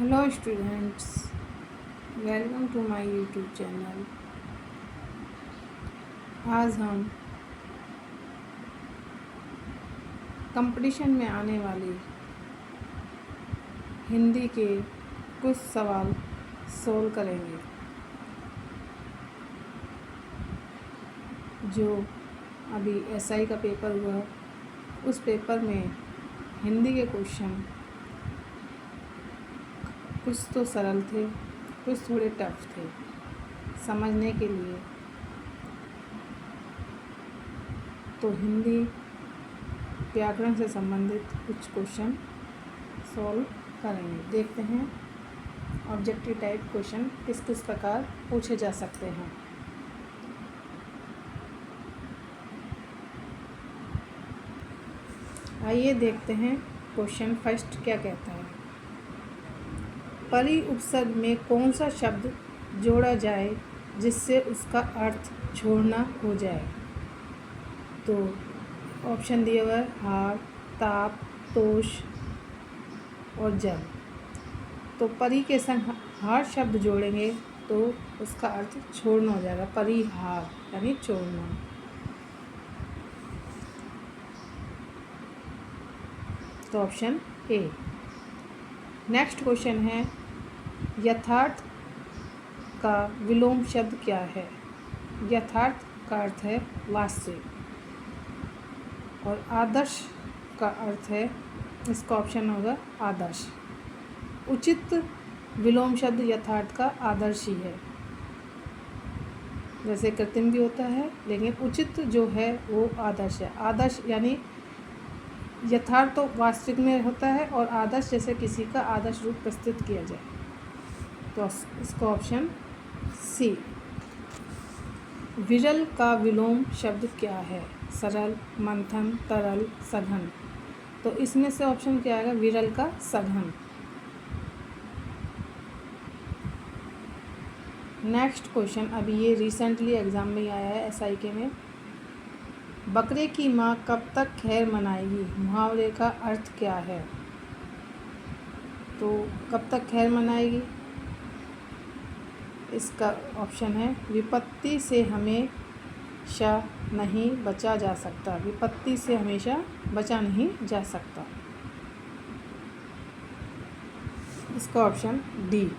Hello students, welcome to my YouTube channel. आज हम competition में आने वाली हिंदी के कुछ सवाल सोल्व करेंगे। जो अभी एसआई का पेपर हुआ, उस पेपर में हिंदी के क्वेश्चन कुछ तो सरल थे, कुछ थोड़े टफ थे समझने के लिए। तो हिंदी व्याकरण से संबंधित कुछ क्वेश्चन सॉल्व करेंगे। देखते हैं ऑब्जेक्टिव टाइप क्वेश्चन किस किस प्रकार पूछे जा सकते हैं। आइए देखते हैं क्वेश्चन फर्स्ट क्या कहता है। परि उपसर्ग में कौन सा शब्द जोड़ा जाए जिससे उसका अर्थ छोड़ना हो जाए। तो ऑप्शन दिया हुआ है हार, ताप, तोष और जल। तो परि के संग हार शब्द जोड़ेंगे तो उसका अर्थ छोड़ना हो जाएगा, परिहार यानी छोड़ना। तो ऑप्शन ए। नेक्स्ट क्वेश्चन है, यथार्थ का विलोम शब्द क्या है। यथार्थ का अर्थ है वास्तविक और आदर्श का अर्थ है, इसका ऑप्शन होगा आदर्श। उचित विलोम शब्द यथार्थ का आदर्श ही है। जैसे कृत्रिम भी होता है, लेकिन उचित जो है वो आदर्श है। आदर्श यानी यथार्थ तो वास्तविक में होता है और आदर्श जैसे किसी का आदर्श रूप प्रस्तुत किया जाए। तो इसका ऑप्शन सी। विरल का विलोम शब्द क्या है। सरल, मंथन, तरल, सघन। तो इसमें से ऑप्शन क्या आएगा, विरल का सघन। नेक्स्ट क्वेश्चन, अभी ये रिसेंटली एग्जाम में आया है एसआईके में। बकरे की माँ कब तक खैर मनाएगी, मुहावरे का अर्थ क्या है। तो कब तक खैर मनाएगी, इसका ऑप्शन है विपत्ति से हमेशा नहीं बचा जा सकता। विपत्ति से हमेशा बचा नहीं जा सकता, इसका ऑप्शन डी।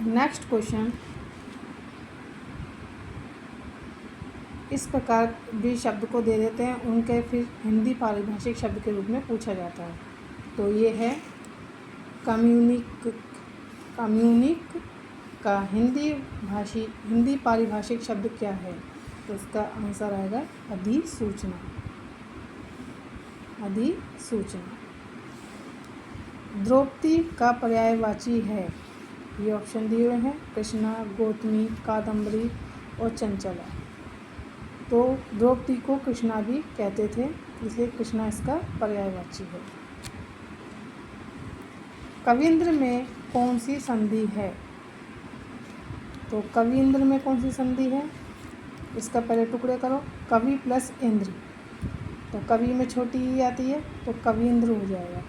नेक्स्ट क्वेश्चन, इस प्रकार भी शब्द को दे देते हैं, उनके फिर हिंदी पारिभाषिक शब्द के रूप में पूछा जाता है। तो ये है कम्युनिक का हिंदी पारिभाषिक शब्द क्या है। तो इसका आंसर आएगा अधिसूचना। अधिसूचना। द्रौपदी का पर्यायवाची है। ये ऑप्शन दिए हुए हैं, कृष्णा, गौतमी, कादम्बरी और चंचला। तो द्रौपदी को कृष्णा भी कहते थे, इसलिए कृष्णा इसका पर्यायवाची है। कविंद्र में कौन सी संधि है। तो कविंद्र में कौन सी संधि है, इसका पहले टुकड़े करो। कवि प्लस इंद्र, तो कवि में छोटी ई आती है तो कविंद्र हो जाएगा।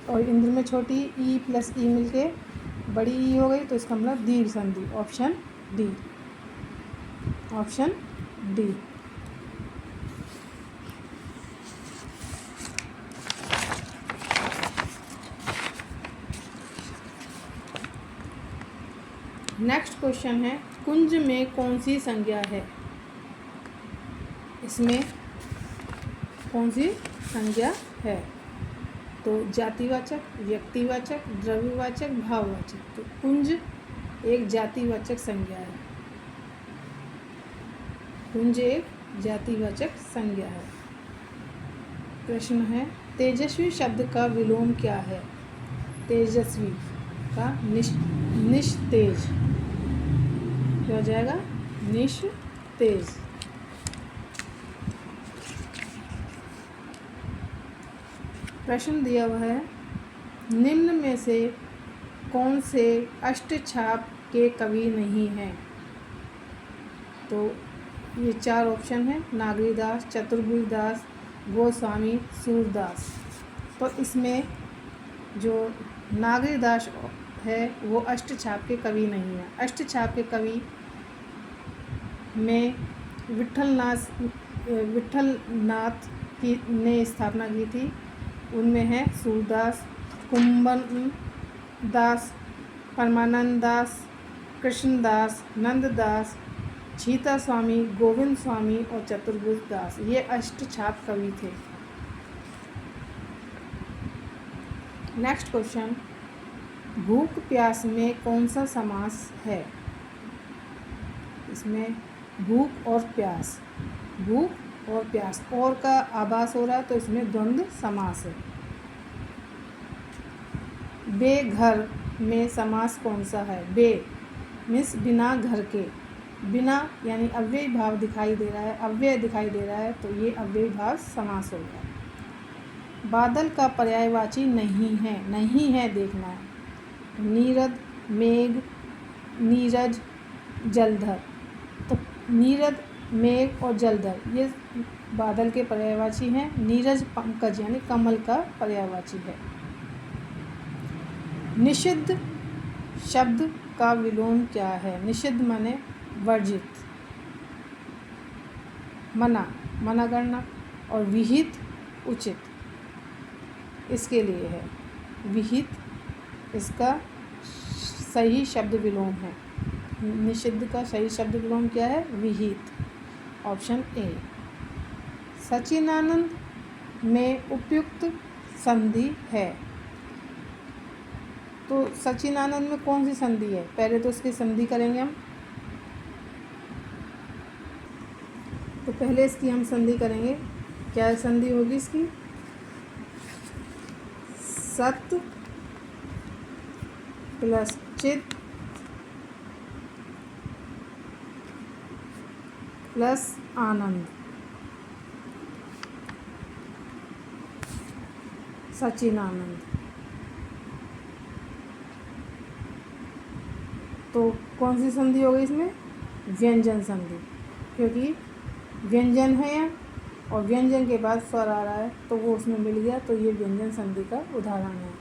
और इंद्र में छोटी ई प्लस ई मिलके बड़ी ई हो गई, तो इसका मतलब दीर्घ संधि। Option D. Option D. Next question है, कुंज में कौन सी संज्ञा है। इसमें कौन सी संज्ञा है। तो जातिवाचक, व्यक्तिवाचक, द्रव्यवाचक, भाववाचक। तो कुंज एक जातिवाचक संज्ञा है। कुंज एक जातिवाचक संज्ञा है। प्रश्न है, तेजस्वी शब्द का विलोम क्या है। तेजस्वी का निस्तेज क्या हो जाएगा, निस्तेज। प्रश्न दिया हुआ है, निम्न में से कौन से अष्टछाप के कवि नहीं हैं। तो ये चार ऑप्शन है, नागरीदास, चतुर्भुजदास, गोस्वामी, सूरदास। तो इसमें जो नागरीदास है वो अष्टछाप के कवि नहीं है। अष्टछाप के कवि में विठलनाथ की ने स्थापना की थी। उनमें है सूरदास, कुंभन दास, परमानंद दास, कृष्णदास, नंददास, छीता स्वामी, गोविंद स्वामी और चतुर्भुज दास, ये अष्टछाप कवि थे। नेक्स्ट क्वेश्चन, भूख प्यास में कौन सा समास है? इसमें भूख और प्यास, भूख और प्यास, और का आभास हो रहा है तो इसमें द्वंद्व समास है। बेघर में समास कौन सा है? बे मीन्स बिना घर के, बिना यानी अव्यय भाव दिखाई दे रहा है, अव्यय दिखाई दे रहा है तो ये अव्यय भाव समास हो गया। बादल का पर्यायवाची नहीं है, नहीं है देखना है। नीरद, मेघ, नीरज, जलधर, तो नीरद, मेघ और जलधर ये बादल के पर्यायवाची हैं। नीरज पंकज यानी कमल का पर्यायवाची है। निषिद्ध शब्द का विलोम क्या है? निषिद्ध माने वर्जित, मना, मना करना, और विहित उचित, इसके लिए है। विहित इसका सही शब्द विलोम है। निषिद्ध का सही शब्द विलोम क्या है? विहित, ऑप्शन ए। सचिनानंद में उपयुक्त संधि है, तो सचिनानंद में कौन सी संधि है? पहले तो इसकी संधि करेंगे हम, तो पहले इसकी हम संधि करेंगे। क्या संधि होगी इसकी? सत प्लस चित प्लस आनंद, सचिनानंद। तो कौन सी संधि हो गई इसमें? व्यंजन संधि, क्योंकि व्यंजन है यहाँ और व्यंजन के बाद स्वर आ रहा है तो वो उसमें मिल गया, तो ये व्यंजन संधि का उदाहरण है।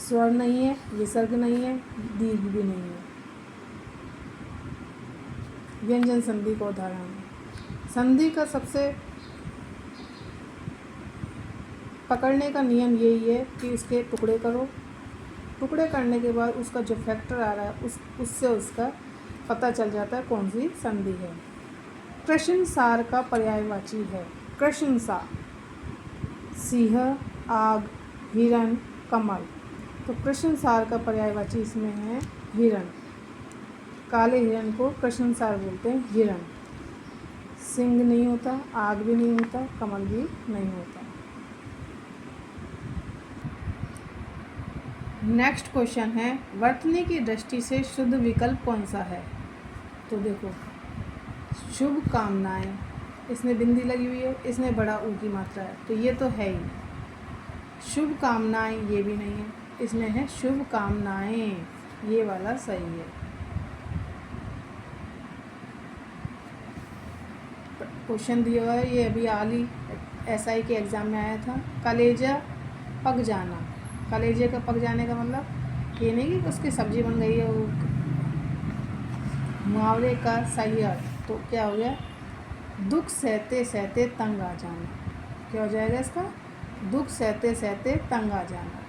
स्वर नहीं है, विसर्ग नहीं है, दीर्घ भी नहीं है, व्यंजन संधि का उदाहरण है। संधि का सबसे पकड़ने का नियम यही है कि उसके टुकड़े करो, टुकड़े करने के बाद उसका जो फैक्टर आ रहा है उससे उसका पता चल जाता है कौन सी संधि है। कृष्णसार का पर्यायवाची है। कृष्णसार, सिंह, आग, हिरण, कमल, तो कृष्णसार का पर्यायवाची इसमें है हिरण। काले हिरण को कृष्णसार बोलते हैं, हिरण। सिंह नहीं होता, आग भी नहीं होता, कमल भी नहीं होता। नेक्स्ट क्वेश्चन है, वर्तनी की दृष्टि से शुद्ध विकल्प कौन सा है? तो देखो, शुभ कामनाएं, इसमें बिंदी लगी हुई है, इसमें बड़ा ऊ की मात्रा है, तो ये तो है ही नहीं। शुभ कामनाएं ये भी नहीं है, इसमें है शुभ कामनाएं, ये वाला सही है। क्वेश्चन दिया हुआ है, ये अभी हाल ही SI के एग्ज़ाम में आया था। कलेजा पक जाना, कलेजे का पक जाने का मतलब ये नहीं कि उसकी सब्जी बन गई है, वो मुहावरे का सही अर्थ तो क्या हो गया? दुख सहते सहते तंग आ जाना। क्या हो जाएगा इसका? दुख सहते सहते तंग आ जाना।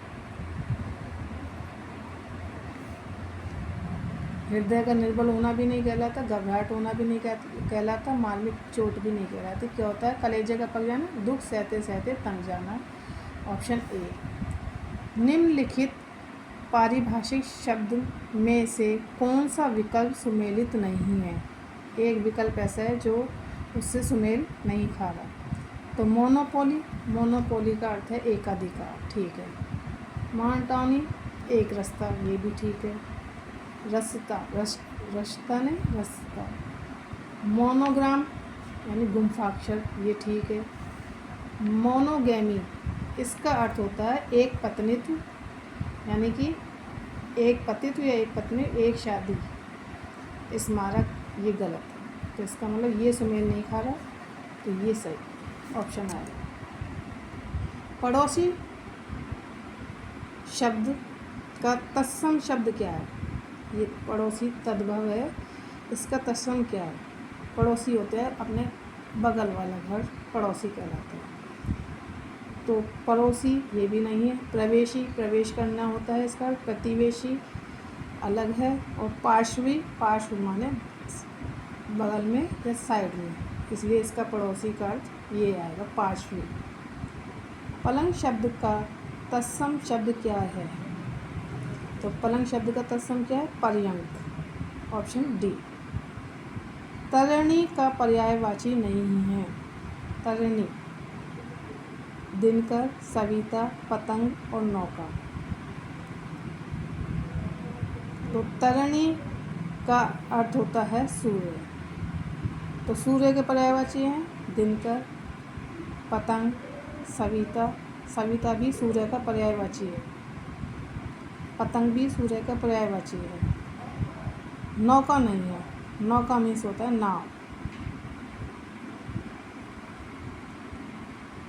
हृदय का निर्बल होना भी नहीं कहलाता, घबराहट होना भी नहीं कहलाता, मार्मिक चोट भी नहीं कहलाती। क्या होता है? कलेजे का पक जाना, दुख सहते सहते तंग जाना, ऑप्शन ए। निम्नलिखित पारिभाषिक शब्द में से कौन सा विकल्प सुमेलित नहीं है? एक विकल्प ऐसा है जो उससे सुमेल नहीं खा रहा। तो मोनोपोली, मोनोपोली का अर्थ है एकाधिकार, ठीक है। मोनोटोनी, एक रास्ता, ये भी ठीक है। रसता, रसता नहीं, रसता। मोनोग्राम यानी गुम्फाक्षर, ये ठीक है। मोनोगैमी, इसका अर्थ होता है एक पत्नीत्व, यानी कि एक पतित्व या एक पत्नी, एक शादी, स्मारक, ये गलत है। तो इसका मतलब ये सुमेल नहीं खा रहा, तो ये सही ऑप्शन आएगा। पड़ोसी शब्द का तत्सम शब्द क्या है? ये पड़ोसी तद्भव है, इसका तत्सम क्या है? पड़ोसी होते हैं अपने बगल वाला घर पड़ोसी कहलाता है। तो पड़ोसी ये भी नहीं है। प्रवेशी, प्रवेश करना होता है इसका। प्रतिवेशी अलग है। और पार्श्वी, पार्श्व माने बगल में या साइड में, इसलिए इसका पड़ोसी का अर्थ ये आएगा, पार्श्वी। पलंग शब्द का तत्सम शब्द क्या है? तो पलंग शब्द का तत्सम क्या है? पर्यंक, ऑप्शन डी। तरणी का पर्यायवाची नहीं है। तरणी दिनकर, सविता, पतंग और नौका। तो तरणी का अर्थ होता है सूर्य। तो सूर्य के पर्यायवाची हैं दिनकर, पतंग, सविता। सविता भी सूर्य का पर्यायवाची है। पतंग भी सूर्य का पर्यायवाची है। नौका नहीं है। नौका मीन्स होता है नाव।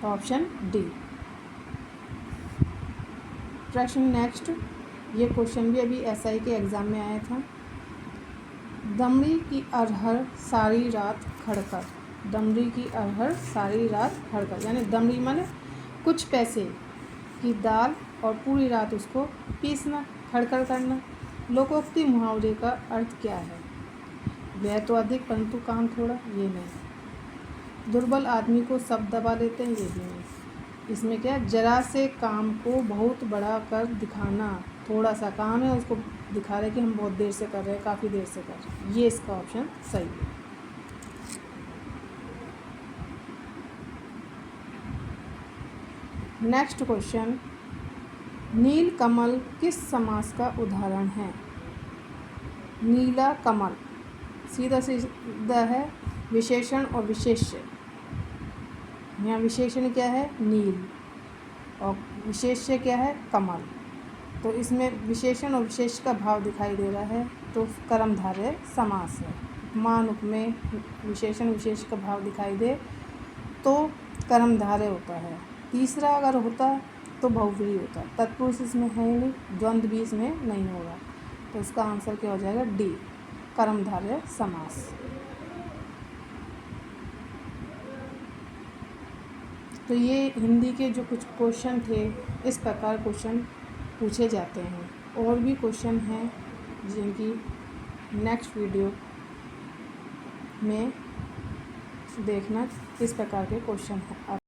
तो ऑप्शन डी। प्रश्न नेक्स्ट, ये क्वेश्चन भी अभी एसआई के एग्ज़ाम में आया था। दमड़ी की अरहर सारी रात खड़कर। दमड़ी की अरहर सारी रात खड़कर, यानी दमड़ी माने कुछ पैसे की दाल और पूरी रात उसको पीसना, खड़कर करना। लोकोक्ति मुहावरे का अर्थ क्या है? व्यय तो अधिक परंतु काम थोड़ा, ये नहीं। दुर्बल आदमी को सब दबा लेते हैं, ये भी नहीं। इसमें क्या है? जरा से काम को बहुत बड़ा कर दिखाना। थोड़ा सा काम है, उसको दिखा रहे कि हम बहुत देर से कर रहे हैं, काफ़ी देर से कर रहे हैं। ये इसका ऑप्शन सही है। नेक्स्ट क्वेश्चन, नील कमल किस समास का उदाहरण है? नीला कमल सीधा सीधा है विशेषण और विशेष्य। यहाँ विशेषण क्या है? नील, और विशेष्य क्या है? कमल। तो इसमें विशेषण और विशेष का भाव दिखाई दे रहा है, तो कर्मधारय समास है। उपमान उपमेय विशेषण विशेष का भाव दिखाई दे तो कर्मधारय होता है। तीसरा अगर होता तो बहुव्रीहि होता। तत्पुरुष इसमें है ही नहीं, द्वंद्व भी इसमें नहीं होगा। तो इसका आंसर क्या हो जाएगा? डी, कर्मधारय समास। तो ये हिंदी के जो कुछ क्वेश्चन थे, इस प्रकार क्वेश्चन पूछे जाते हैं। और भी क्वेश्चन हैं जिनकी नेक्स्ट वीडियो में देखना, इस प्रकार के क्वेश्चन हैं।